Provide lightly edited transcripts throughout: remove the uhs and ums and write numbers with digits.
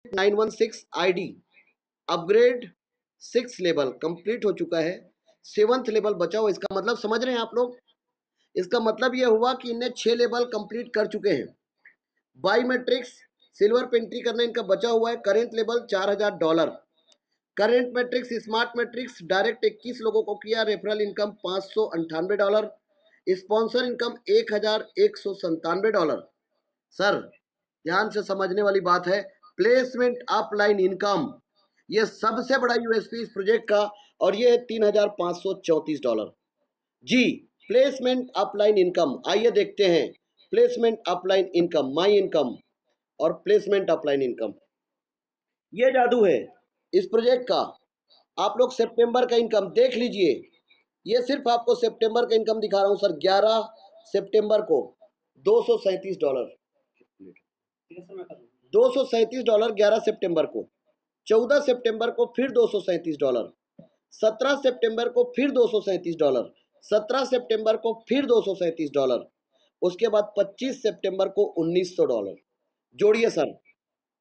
916 ID upgrade 6 level complete हो चुका है, 7th लेवल बचा हुआ। इसका मतलब समझ रहे हैं आप लोग? इसका मतलब यह हुआ कि इन्हें 6 लेवल कंप्लीट कर चुके हैं। बाई मैट्रिक्स सिल्वर पे एंट्री करना इनका बचा हुआ है। Current level $4000। Current matrix smart matrix direct 21 लोगों को किया। Referral income $598। Sponsor income $1197। Sir ध्यान से समझने वाली बात है, प्लेसमेंट अपलाइन इनकम ये सबसे बड़ा यूएसपी इस प्रोजेक्ट का, और ये है $3534। जी, प्लेसमेंट अपलाइन इनकम। आइए देखते हैं placement upline income, my income और प्लेसमेंट अपलाइन इनकम। ये जादू है इस प्रोजेक्ट का। आप लोग सितंबर का इनकम देख लीजिए। ये सिर्फ आपको सितंबर का इनकम दिखा रहा हूं सर। 11 सितंबर को $237, $237 11 सितंबर को। 14 सितंबर को फिर $237, 17 सितंबर को फिर $237, 17 सितंबर को फिर $237, उसके बाद 25 सितंबर को $1900। जोड़िए सर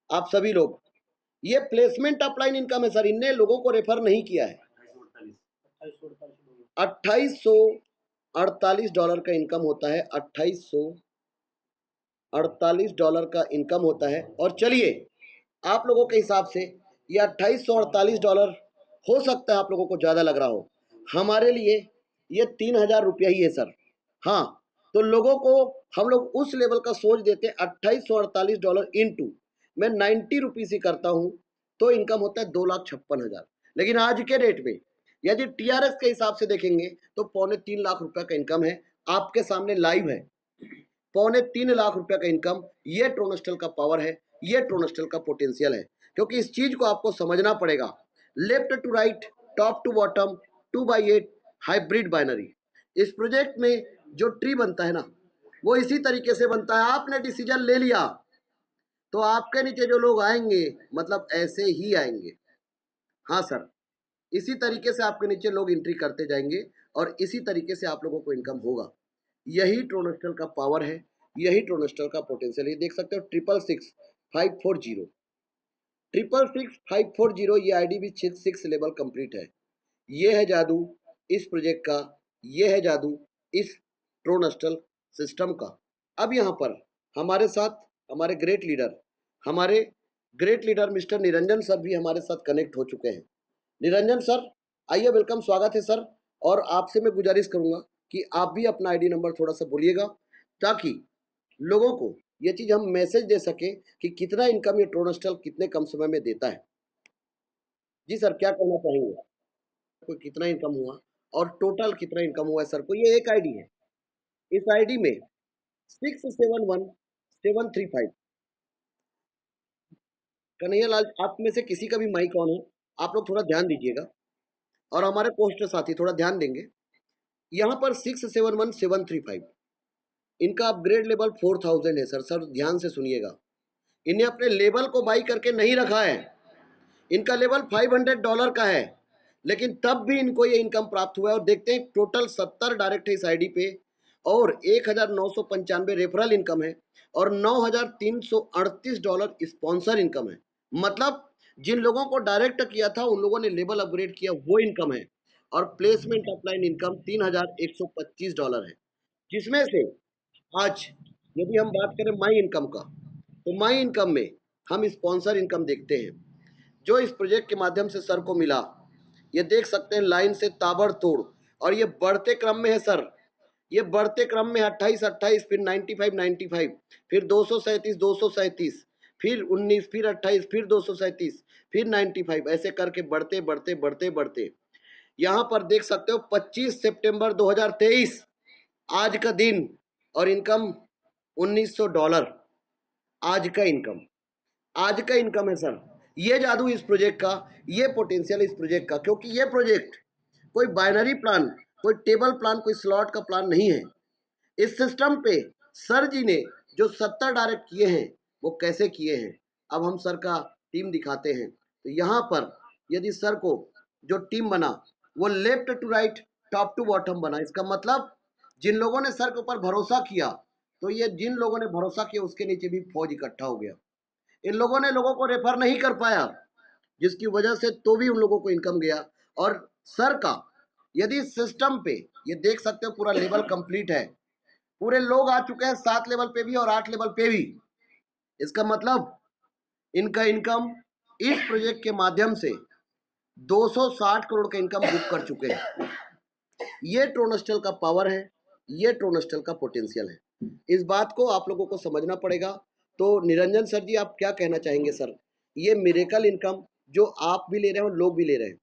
आप सभी लोग, ये प्लेसमेंट अपलाइन इनकम है सर। इनने लोगों को रेफर नहीं किया है। $2848 का इनकम होता है, $2848 का इनकम होता है। और चलिए आप लोगों के हिसाब से ये $2848 हो सकता है आप लोगों को ज्यादा लग रहा हो, हमारे लिए ये $3000 ही है सर। हाँ, तो लोगों को हम लोग उस लेवल का सोच देते हैं। $2848 इंटू मैं 90 रुपीज ही करता हूं तो इनकम होता है 2,56,000। लेकिन आज के डेट में यदि टीआरएस के हिसाब से देखेंगे तो ₹2.25 लाख का इनकम है। आपके सामने लाइव है, ₹3.25 लाख का इनकम। ये ट्रोनस्टल का पावर है, ये ट्रोनस्टल का पोटेंशियल है। क्योंकि इस चीज को आपको समझना पड़ेगा। Left to right, top to bottom, 2/8 hybrid binary. इस प्रोजेक्ट में जो ट्री बनता है ना, वो इसी तरीके से बनता है। आपने डिसीजन ले लिया तो आपके नीचे जो लोग आएंगे मतलब ऐसे ही आएंगे। हाँ सर, इसी तरीके से आपके नीचे लोग एंट्री करते जाएंगे और इसी तरीके से आप लोगों को इनकम होगा। यही ट्रोनस्टल का पावर है, यही ट्रोनस्टल का पोटेंशियल है। देख सकते हो 666-540, 666-540, ये आईडी भी 6 लेवल कंप्लीट है। ये है जादू इस प्रोजेक्ट का, ये है जादू इस ट्रोनस्टल सिस्टम का। अब यहाँ पर हमारे साथ हमारे great leader mister Niranjan sir भी हमारे साथ कनेक्ट हो चुके हैं। निरंजन सर आइए, वेलकम, स्वागत है सर। और आपसे मैं गुजारिश करूंगा कि आप भी अपना आईडी नंबर थोड़ा सा बोलिएगा ताकि लोगों को ये चीज हम मैसेज दे सके कि कितना इनकम ये ट्रोनस्टल कितने कम समय में देता है। जी सर, क्या कहना चाहेंगे? कोई कितना इनकम हुआ और टोटल कितना इनकम हुआ है सर को? ये एक आईडी है, इस आईडी में 671-735। कन्हैया लाल, आप में से किसी का भी माइक ऑन है, आप लोग थोड़ा ध्यान दीजिएगा और हमारे पोस्टर साथी थोड़ा ध्यान देंगे। यहाँ पर 671-735, इनका अपग्रेड लेवल 4000 है सर। सर ध्यान से सुनिएगा, इन्हें अपने लेवल को बाई करके नहीं रखा है। इनका लेवल $500 का है, लेकिन तब भी इनको ये इनकम प्राप्त हुआ है। और देखते हैं टोटल 70 डायरेक्ट है इस आईडी पे और 1995 रेफरल इनकम है और $9338 स्पॉन्सर इनकम है। मतलब जिन लोगों को डायरेक्ट किया था उन लोगों ने लेवल अपग्रेड किया, वो इनकम है। और प्लेसमेंट अपलाइन इनकम $3125 है। जिसमें से आज यदि हम बात करें माई इनकम का, तो माई इनकम में हम स्पॉन्सर इनकम देखते हैं जो इस प्रोजेक्ट के माध्यम से सर को मिला। ये देख सकते हैं लाइन से ताबड़तोड़, और ये बढ़ते क्रम में है सर। ये बढ़ते क्रम में 28-28, फिर 95-95, फिर 237-237, फिर 19, फिर 28, फिर 237, फिर 95, ऐसे करके बढ़ते बढ़ते बढ़ते बढ़ते यहाँ पर देख सकते हो 25 सितंबर 2023 आज का दिन, और इनकम $1900। आज का इनकम, आज का इनकम है सर। ये जादू इस प्रोजेक्ट का, ये पोटेंशियल इस प्रोजेक्ट का। क्योंकि ये प्रोजेक्ट कोई बाइनरी प्लान, कोई टेबल प्लान, कोई स्लॉट का प्लान नहीं है। इस सिस्टम पे सर जी ने जो 70 डायरेक्ट किए हैं वो कैसे किए हैं, अब हम सर का टीम दिखाते हैं। तो यहाँ पर यदि सर को जो टीम बना वो left to right, top to bottom बना। इसका मतलब जिन लोगों ने सर के ऊपर भरोसा किया, तो ये जिन लोगों ने भरोसा किया उसके नीचे भी फौज इकट्ठा हो गया। इन लोगों ने लोगों को रेफर नहीं कर पाया, जिसकी वजह से तो भी उन लोगों को इनकम गया। और सर का यदि सिस्टम पे ये देख सकते हो पूरा लेवल कंप्लीट है, पूरे लोग आ चुके हैं 7 लेवल पे भी और 8 लेवल पे भी। इसका मतलब इनका इनकम इस प्रोजेक्ट के माध्यम से 260 करोड़ का इनकम बुक कर चुके हैं। ये ट्रोनस्टेल का पावर है, ये ट्रोनस्टेल का पोटेंशियल है। इस बात को आप लोगों को समझना पड़ेगा। तो निरंजन सर जी, आप क्या कहना चाहेंगे सर? ये मिरेकल इनकम जो आप भी ले रहे हैं और लोग भी ले रहे हैं,